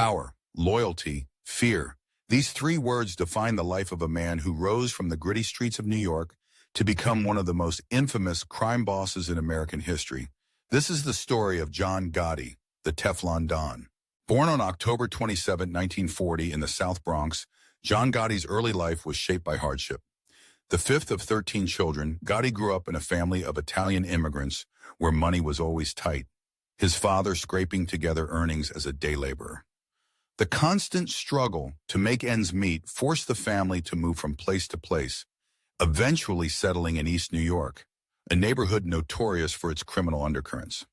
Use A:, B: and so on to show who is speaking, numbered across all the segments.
A: Power, loyalty, fear. These three words define the life of a man who rose from the gritty streets of New York to become one of the most infamous crime bosses in American history. This is the story of John Gotti, the Teflon Don. Born on October 27, 1940 in the South Bronx, John Gotti's early life was shaped by hardship. The fifth of 13 children, Gotti grew up in a family of Italian immigrants where money was always tight, his father scraping together earnings as a day laborer. The constant struggle to make ends meet forced the family to move from place to place, eventually settling in East New York, a neighborhood notorious for its criminal undercurrents.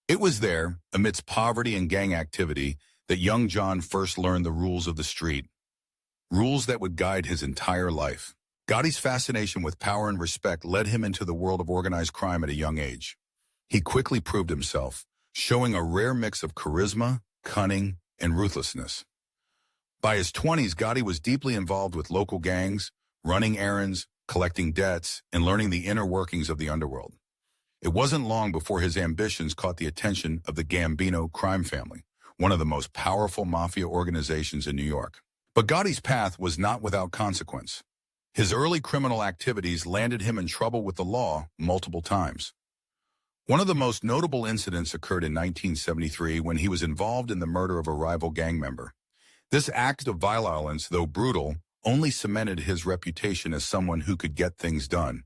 A: It was there, amidst poverty and gang activity, that young John first learned the rules of the street, rules that would guide his entire life. Gotti's fascination with power and respect led him into the world of organized crime at a young age. He quickly proved himself, showing a rare mix of charisma, cunning, and ruthlessness. By his 20s, Gotti was deeply involved with local gangs, running errands, collecting debts, and learning the inner workings of the underworld. It wasn't long before his ambitions caught the attention of the Gambino crime family, one of the most powerful mafia organizations in New York. But Gotti's path was not without consequence. His early criminal activities landed him in trouble with the law multiple times. One of the most notable incidents occurred in 1973 when he was involved in the murder of a rival gang member. This act of violence, though brutal, only cemented his reputation as someone who could get things done,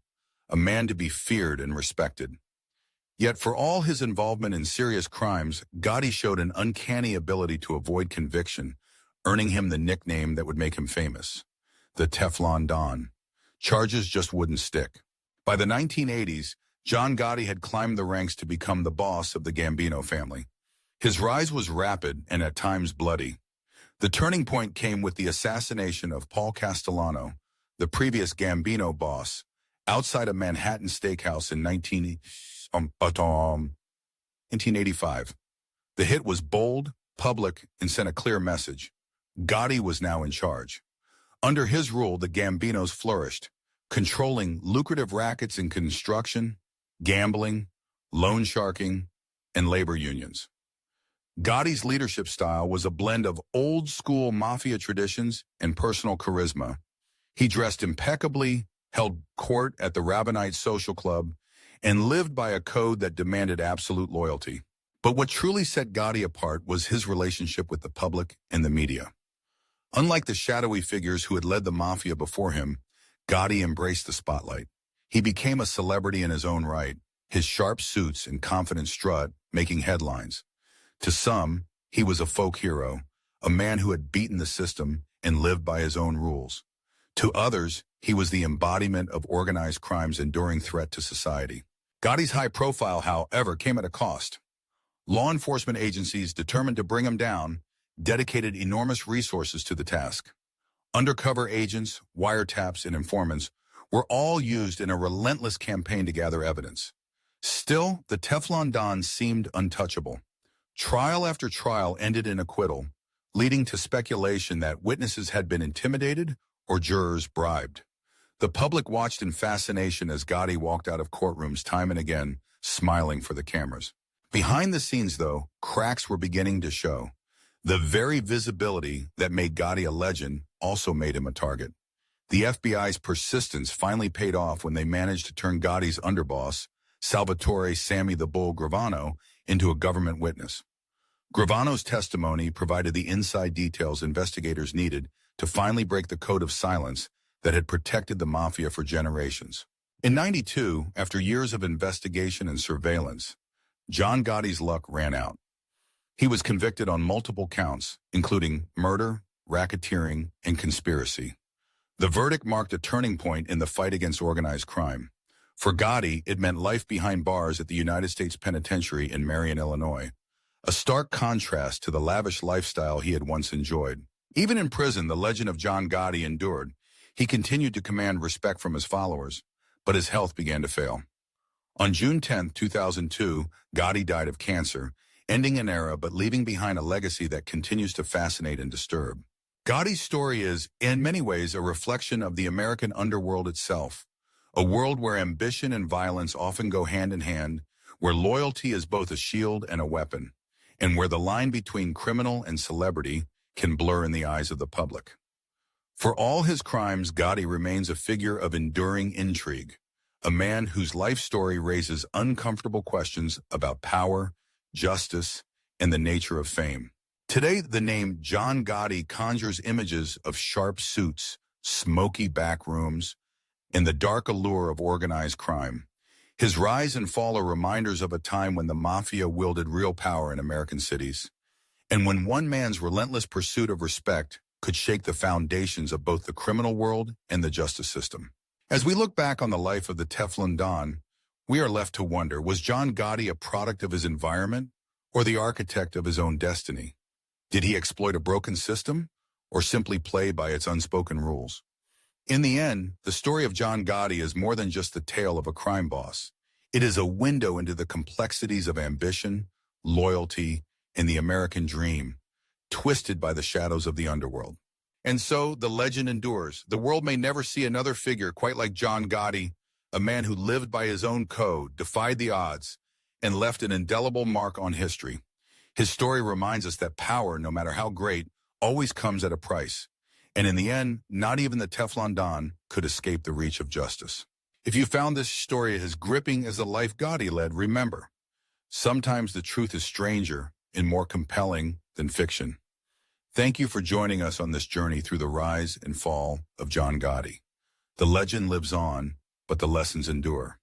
A: a man to be feared and respected. Yet for all his involvement in serious crimes, Gotti showed an uncanny ability to avoid conviction, earning him the nickname that would make him famous, the Teflon Don. Charges just wouldn't stick. By the 1980s, John Gotti had climbed the ranks to become the boss of the Gambino family. His rise was rapid and at times bloody. The turning point came with the assassination of Paul Castellano, the previous Gambino boss, outside a Manhattan steakhouse in 1985. The hit was bold, public, and sent a clear message. Gotti was now in charge. Under his rule, the Gambinos flourished, controlling lucrative rackets in construction, gambling, loan sharking, and labor unions. Gotti's leadership style was a blend of old-school mafia traditions and personal charisma. He dressed impeccably, held court at the Rabbinite Social Club, and lived by a code that demanded absolute loyalty. But what truly set Gotti apart was his relationship with the public and the media. Unlike the shadowy figures who had led the mafia before him, Gotti embraced the spotlight. He became a celebrity in his own right, his sharp suits and confident strut making headlines. To some, he was a folk hero, a man who had beaten the system and lived by his own rules. To others, he was the embodiment of organized crime's enduring threat to society. Gotti's high profile, however, came at a cost. Law enforcement agencies, determined to bring him down, dedicated enormous resources to the task. Undercover agents, wiretaps, and informants were all used in a relentless campaign to gather evidence. Still, the Teflon Don seemed untouchable. Trial after trial ended in acquittal, leading to speculation that witnesses had been intimidated or jurors bribed. The public watched in fascination as Gotti walked out of courtrooms time and again, smiling for the cameras. Behind the scenes, though, cracks were beginning to show. The very visibility that made Gotti a legend also made him a target. The FBI's persistence finally paid off when they managed to turn Gotti's underboss, Salvatore "Sammy the Bull" Gravano, into a government witness. Gravano's testimony provided the inside details investigators needed to finally break the code of silence that had protected the mafia for generations. In '92, after years of investigation and surveillance, John Gotti's luck ran out. He was convicted on multiple counts, including murder, racketeering, and conspiracy. The verdict marked a turning point in the fight against organized crime. For Gotti, it meant life behind bars at the United States Penitentiary in Marion, Illinois, a stark contrast to the lavish lifestyle he had once enjoyed. Even in prison, the legend of John Gotti endured. He continued to command respect from his followers, but his health began to fail. On June 10, 2002, Gotti died of cancer, ending an era but leaving behind a legacy that continues to fascinate and disturb. Gotti's story is, in many ways, a reflection of the American underworld itself, a world where ambition and violence often go hand in hand, where loyalty is both a shield and a weapon, and where the line between criminal and celebrity can blur in the eyes of the public. For all his crimes, Gotti remains a figure of enduring intrigue, a man whose life story raises uncomfortable questions about power, justice, and the nature of fame. Today, the name John Gotti conjures images of sharp suits, smoky back rooms, and the dark allure of organized crime. His rise and fall are reminders of a time when the mafia wielded real power in American cities, and when one man's relentless pursuit of respect could shake the foundations of both the criminal world and the justice system. As we look back on the life of the Teflon Don, we are left to wonder, was John Gotti a product of his environment or the architect of his own destiny? Did he exploit a broken system or simply play by its unspoken rules? In the end, the story of John Gotti is more than just the tale of a crime boss. It is a window into the complexities of ambition, loyalty, and the American dream, twisted by the shadows of the underworld. And so the legend endures. The world may never see another figure quite like John Gotti, a man who lived by his own code, defied the odds, and left an indelible mark on history. His story reminds us that power, no matter how great, always comes at a price. And in the end, not even the Teflon Don could escape the reach of justice. If you found this story as gripping as the life Gotti led, remember, sometimes the truth is stranger and more compelling than fiction. Thank you for joining us on this journey through the rise and fall of John Gotti. The legend lives on, but the lessons endure.